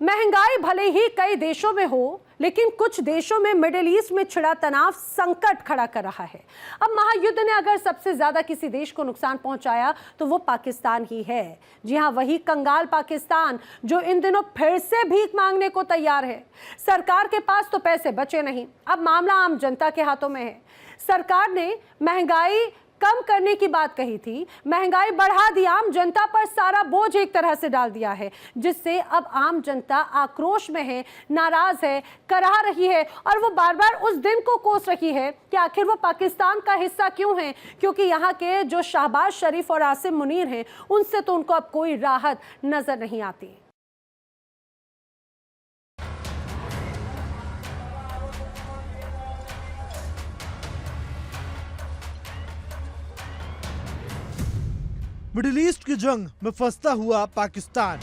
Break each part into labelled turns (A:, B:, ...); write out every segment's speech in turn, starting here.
A: महंगाई भले ही कई देशों में हो, लेकिन कुछ देशों में मिडिल ईस्ट में छिड़ा तनाव संकट खड़ा कर रहा है। अब महायुद्ध ने अगर सबसे ज्यादा किसी देश को नुकसान पहुंचाया तो वो पाकिस्तान ही है। जी हां, वही कंगाल पाकिस्तान जो इन दिनों फिर से भीख मांगने को तैयार है। सरकार के पास तो पैसे बचे नहीं, अब मामला आम जनता के हाथों में है। सरकार ने महंगाई कम करने की बात कही थी, महंगाई बढ़ा दी, आम जनता पर सारा बोझ एक तरह से डाल दिया है, जिससे अब आम जनता आक्रोश में है, नाराज है, कराह रही है और वो बार बार उस दिन को कोस रही है कि आखिर वो पाकिस्तान का हिस्सा क्यों है, क्योंकि यहाँ के जो शहबाज शरीफ और आसिम मुनीर हैं उनसे तो उनको अब कोई राहत नजर नहीं आती।
B: मिडिल ईस्ट की जंग में फंसता हुआ पाकिस्तान।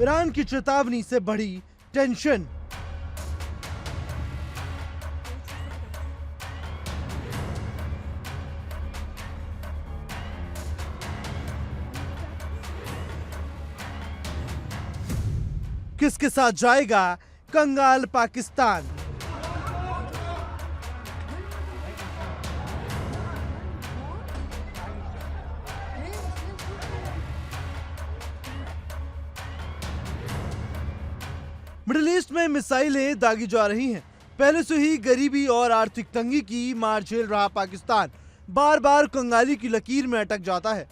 B: ईरान की चेतावनी से बढ़ी टेंशन। किसके साथ जाएगा कंगाल पाकिस्तान? मिडिल ईस्ट में मिसाइलें दागी जा रही हैं। पहले से ही गरीबी और आर्थिक तंगी की मार झेल रहा पाकिस्तान बार बार कंगाली की लकीर में अटक जाता है।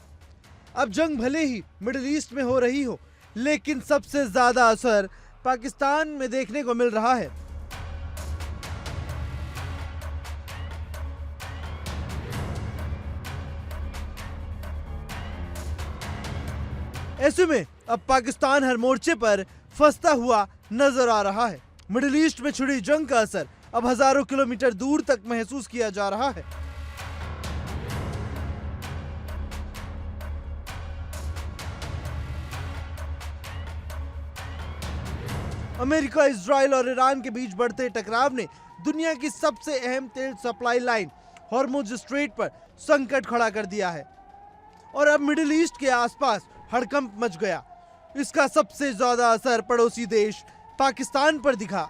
B: अब जंग भले ही मिडिल ईस्ट में हो रही हो, लेकिन सबसे ज्यादा असर पाकिस्तान में देखने को मिल रहा है। ऐसे में अब पाकिस्तान हर मोर्चे पर फंसता हुआ नजर आ रहा है। मिडिल ईस्ट में छिड़ी जंग का असर अब हजारों किलोमीटर दूर तक महसूस किया जा रहा है। अमेरिका, इजराइल और ईरान के बीच बढ़ते टकराव ने दुनिया की सबसे अहम तेल सप्लाई लाइन हॉर्मुज स्ट्रेट पर संकट खड़ा कर दिया है और अब मिडिल ईस्ट के आसपास हड़कंप मच गया। इसका सबसे ज्यादा असर पड़ोसी देश पाकिस्तान पर दिखा।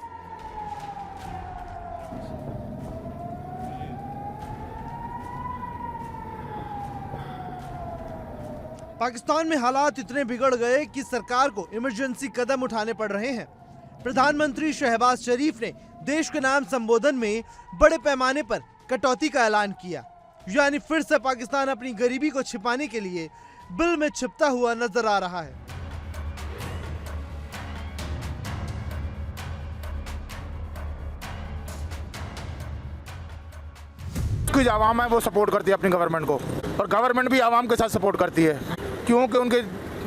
B: पाकिस्तान में हालात इतने बिगड़ गए कि सरकार को इमरजेंसी कदम उठाने पड़ रहे हैं। प्रधानमंत्री शहबाज शरीफ ने देश के नाम संबोधन में बड़े पैमाने पर कटौती का ऐलान किया, यानी फिर से पाकिस्तान अपनी गरीबी को छिपाने के लिए बिल में छिपता हुआ नजर आ रहा है।
C: जो आवाम है वो सपोर्ट करती है अपनी गवर्नमेंट को, और गवर्नमेंट भी आवाम के साथ सपोर्ट करती है, क्योंकि उनके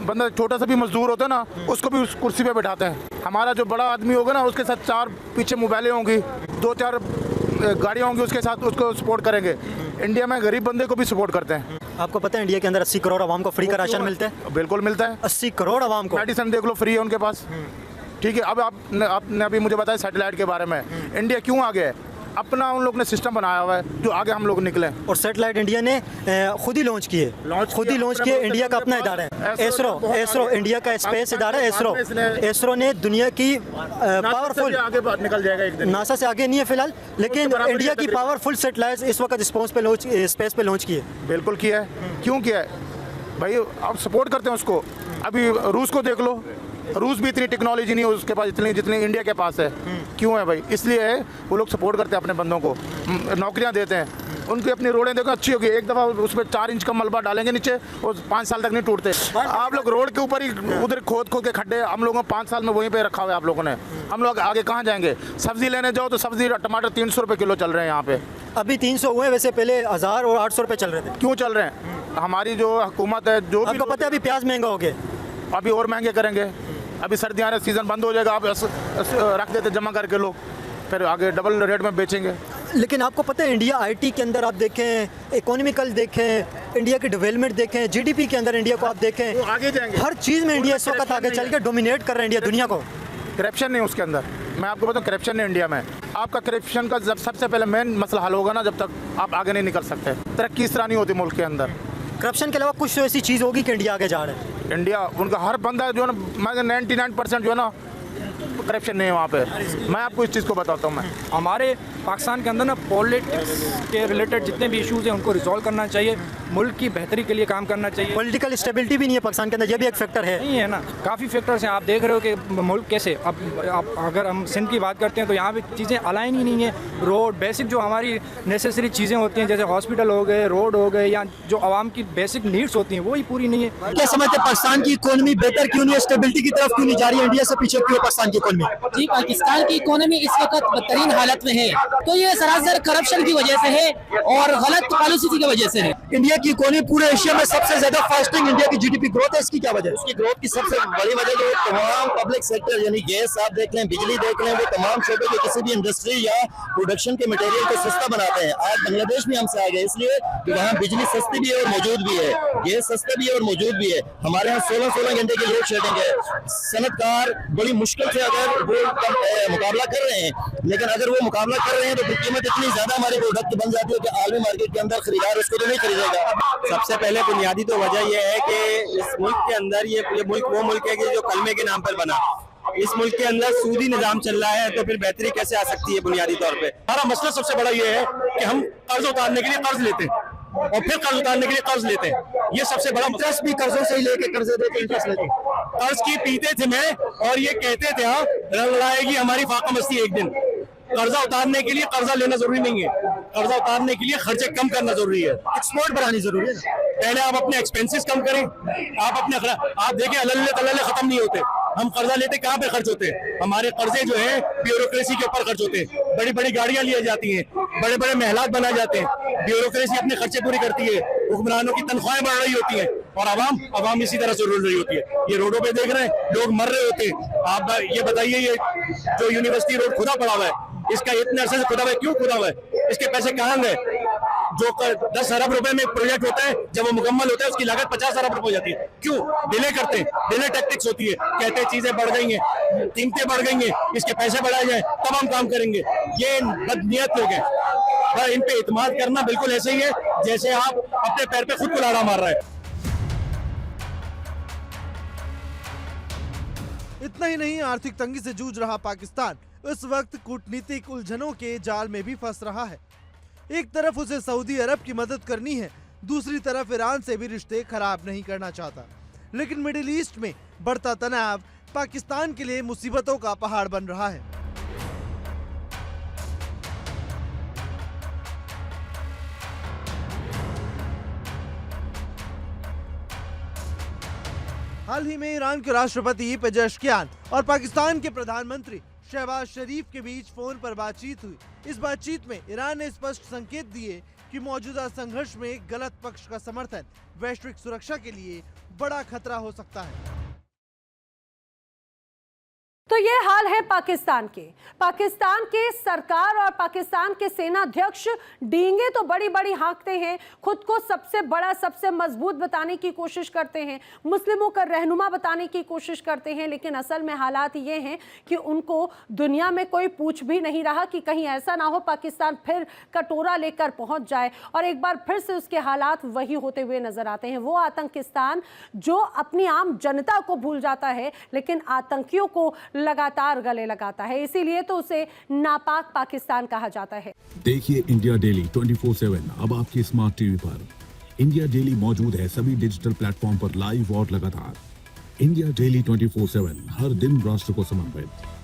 C: बंदा छोटा सा भी मजदूर होता है ना, उसको भी उस कुर्सी पे बैठाते हैं। हमारा जो बड़ा आदमी होगा ना, उसके साथ 4 पीछे मोबाइलें होंगी, 2-4 गाड़ियाँ होंगी, उसके साथ उसको सपोर्ट करेंगे। इंडिया में गरीब बंदे को भी सपोर्ट करते हैं।
D: आपको पता है इंडिया के अंदर 80 करोड़ आवाम को फ्री का राशन मिलता है?
C: बिल्कुल मिलता है।
D: 80 करोड़ आवाम को
C: मेडिसिन देख लो, फ्री है उनके पास। ठीक है, अब आपने अभी मुझे बताया सैटेलाइट के बारे में। इंडिया क्यों आगे है? अपना उन लोग ने सिस्टम बनाया हुआ है जो आगे हम लोग निकले।
D: और सैटेलाइट इंडिया ने खुद ही लॉन्च किए, इंडिया का अपना इदारा है। एसरो इंडिया का स्पेस इदारा है। एसरो ने दुनिया की पावरफुल,
C: आगे निकल जाएगा एक दिन।
D: नासा से आगे नहीं है फिलहाल, लेकिन इंडिया की पावरफुल सैटेलाइट इस वक्त स्पेस पे लॉन्च किए।
C: बिल्कुल किया है। क्यों किया है भाई? आप सपोर्ट करते हैं उसको। अभी रूस को देख लो, रूस भी इतनी टेक्नोलॉजी नहीं है उसके पास जितनी इंडिया के पास है। क्यों है भाई? इसलिए है वो लोग सपोर्ट करते हैं अपने बंदों को, नौकरियां देते हैं उनकी। अपनी रोडें देखो अच्छी होगी, एक दफ़ा उसमें 4 इंच का मलबा डालेंगे नीचे और 5 साल तक नहीं टूटते। आप लोग रोड के ऊपर ही उधर खोद के खड्डे, हम लोगों को 5 साल में वहीं पे रखा हुआ है आप लोगों ने। हम लोग आगे कहाँ जाएंगे? सब्जी लेने जाओ तो सब्जी टमाटर 300 रुपये किलो चल रहे हैं यहाँ पे।
D: अभी 300 हुए, वैसे पहले 1000 और 800 रुपये चल रहे थे।
C: क्यों चल रहे हैं? हमारी जो हुकूमत है, जो
D: आपको पता है अभी प्याज महंगा हो गया,
C: अभी और महंगे करेंगे। अभी सर्दियाँ आ, सीज़न बंद हो जाएगा, आप रख देते जमा करके लोग, फिर आगे डबल रेट में बेचेंगे।
D: लेकिन आपको पता है इंडिया आईटी के अंदर आप देखें, इकोनॉमिकल देखें, इंडिया की डेवलपमेंट देखें, जीडीपी के अंदर इंडिया को आप देखें,
C: तो आगे जाएंगे।
D: हर चीज़ में इंडिया इस वक्त आगे चल के डोमिनेट कर रहा है इंडिया दुनिया को।
C: करप्शन नहीं उसके अंदर, मैं आपको बताऊं करप्शन नहीं इंडिया में। आपका करप्शन का जब सबसे पहले मेन मसला हल होगा ना, जब तक आप आगे नहीं निकल सकते। तरक्की इस तरह नहीं होती मुल्क के अंदर।
D: करप्शन के अलावा कुछ तो ऐसी चीज़ होगी कि इंडिया आगे जा रहा है।
C: इंडिया, उनका हर बंदा जो है ना, 99% जो है ना करप्शन नहीं है वहाँ पे। मैं आपको इस चीज़ को बताता हूँ। मैं
E: हमारे पाकिस्तान के अंदर ना पॉलिटिक्स के रिलेटेड जितने भी इश्यूज़ हैं उनको रिजॉल्व करना चाहिए, मुल्क की बेहतरी के लिए काम करना चाहिए।
D: पॉलिटिकल स्टेबिलिटी भी नहीं है पाकिस्तान के अंदर, ये भी एक फैक्टर है।
E: नहीं है ना, काफ़ी फैक्टर्स हैं। आप देख रहे हो कि मुल्क कैसे, अब अगर हम सिंध की बात करते हैं तो यहाँ पे चीज़ें अलाइन ही नहीं है। रोड, बेसिक जो हमारी नेसेसरी चीज़ें होती हैं जैसे हॉस्पिटल हो गए, रोड हो गए, या जो आवाम की बेसिक नीड्स होती हैं वही पूरी नहीं है।
D: क्या समझते हैं पाकिस्तान की इकोनॉमी बेहतर क्यों नहीं है, स्टेबिलिटी की तरफ क्यों नहीं जा रही है, इंडिया से पीछे क्यों है पाकिस्तान की इकोनॉमी?
F: जी, पाकिस्तान की इकोनॉमी इस वक्त बदतरीन हालत में है, तो ये सरासर करप्शन की वजह से है और गलत पॉलिसी की वजह से है।
D: इंडिया की इकोनॉमी पूरे एशिया में सबसे ज्यादा फास्टिंग इंडिया की जीडीपी ग्रोथ है, इसकी क्या वजह है?
G: उसकी ग्रोथ की सबसे बड़ी वजह जो तमाम पब्लिक सेक्टर यानी गैस आप देख लें, बिजली देख लें, वो तमाम शोबे जो किसी भी इंडस्ट्री या प्रोडक्शन के मटेरियल को सस्ता बनाते हैं। आज बांग्लादेश भी हमसे आगे इसलिए कि वहाँ बिजली सस्ती भी है और मौजूद भी है, गैस सस्ता भी है और मौजूद भी है। हमारे यहाँ 16 घंटे की लोड शेडिंग है। सनतकार बड़ी मुश्किल से अगर वो मुकाबला कर रहे हैं, लेकिन अगर वो मुकाबला कर रहे हैं तो फिर कीमत इतनी ज्यादा हमारी प्रोडक्ट बन जाती है कि आलमी मार्केट के अंदर खरीदार उसको तो नहीं खरीदेगा।
H: सबसे पहले बुनियादी तो वजह यह है कि इस मुल्क के अंदर ये मुल्क वो मुल्क है कि जो कलमे के नाम पर बना। इस मुल्क के अंदर सूदी निजाम चल रहा है, तो फिर बेहतरी कैसे आ सकती है? बुनियादी तौर पे
G: हमारा मसला सबसे बड़ा ये है कि हम कर्ज उतारने के लिए कर्ज लेते हैं और फिर कर्ज उतारने के लिए कर्ज लेते हैं। ये सबसे बड़ा इंटरेस्ट भी कर्जों से ही लेके कर्ज देते, इंटरेस्ट लेते। कर्ज की पीते थे मैं और ये कहते थे हाँ लड़ाएगी हमारी फाका मस्ती एक दिन। कर्जा उतारने के लिए कर्जा लेना जरूरी नहीं है, कर्जा उतारने के लिए खर्चे कम करना जरूरी है, एक्सपोर्ट बढ़ानी जरूरी है। पहले आप अपने एक्सपेंसेस कम करें, आप देखें अल्लाह तल्ला खत्म नहीं होते। हम कर्जा लेते कहाँ पे खर्च होते हैं? हमारे कर्जे जो है ब्यूरोक्रेसी के ऊपर खर्च होते हैं। बड़ी बड़ी गाड़ियां ली जाती हैं, बड़े बड़े महलात बनाए जाते हैं, ब्यूरोक्रेसी अपने खर्चे पूरी करती है, हुक्मरानों की तनख्वाहें बढ़ रही होती हैं और आवाम इसी तरह से रुल रही होती है। ये रोडों पे देख रहे हैं, लोग मर रहे होते हैं। आप ये बताइए, ये जो यूनिवर्सिटी रोड खुदा पड़ा हुआ है, इसका इतने अरसे से खुदा हुआ है, क्यों खुदा हुआ है? इसके पैसे कहाँ गए? जो 10 अरब रुपए में एक प्रोजेक्ट होता है, जब वो मुकम्मल होता है उसकी लागत 50 अरब रुपए हो जाती है। क्यों डिले करते हैं? डिले टैक्टिक्स होती है, कहते हैं चीजें बढ़ गई हैं, कीमतें बढ़ गई हैं, इसके पैसे बढ़ाए जाए तब हम काम करेंगे। ये बदनीयत लोग हैं और इन पे इत्मीनान करना बिल्कुल ऐसे ही है जैसे आप अपने पैर पे खुद कुल्हाड़ा मार रहे हैं।
B: इतना ही नहीं, आर्थिक तंगी से जूझ रहा पाकिस्तान इस वक्त कूटनीतिक उलझनों के जाल में भी फंस रहा है। एक तरफ उसे सऊदी अरब की मदद करनी है, दूसरी तरफ ईरान से भी रिश्ते खराब नहीं करना चाहता। लेकिन मिडिल ईस्ट में बढ़ता तनाव पाकिस्तान के लिए मुसीबतों का पहाड़ बन रहा है। हाल ही में ईरान के राष्ट्रपति पेजेश्कियान और पाकिस्तान के प्रधानमंत्री शहबाज शरीफ के बीच फोन पर बातचीत हुई। इस बातचीत में ईरान ने स्पष्ट संकेत दिए कि मौजूदा संघर्ष में गलत पक्ष का समर्थन वैश्विक सुरक्षा के लिए बड़ा खतरा हो सकता है।
A: तो ये हाल है पाकिस्तान के सरकार और पाकिस्तान के सेना अध्यक्ष डींगे तो बड़ी बड़ी हाँकते हैं, खुद को सबसे बड़ा सबसे मजबूत बताने की कोशिश करते हैं, मुस्लिमों का रहनुमा बताने की कोशिश करते हैं, लेकिन असल में हालात ये हैं कि उनको दुनिया में कोई पूछ भी नहीं रहा कि कहीं ऐसा ना हो पाकिस्तान फिर कटोरा लेकर पहुंच जाए और एक बार फिर से उसके हालात वही होते हुए नजर आते हैं। वो आतंकिस्तान जो अपनी आम जनता को भूल जाता है लेकिन आतंकियों को लगातार गले लगाता है, इसीलिए तो उसे नापाक पाकिस्तान कहा जाता है।
I: देखिए इंडिया डेली 24/7 अब आपके स्मार्ट टीवी पर। इंडिया डेली मौजूद है सभी डिजिटल प्लेटफॉर्म पर लाइव और लगातार। इंडिया डेली 24/7 हर दिन राष्ट्र को समर्पित।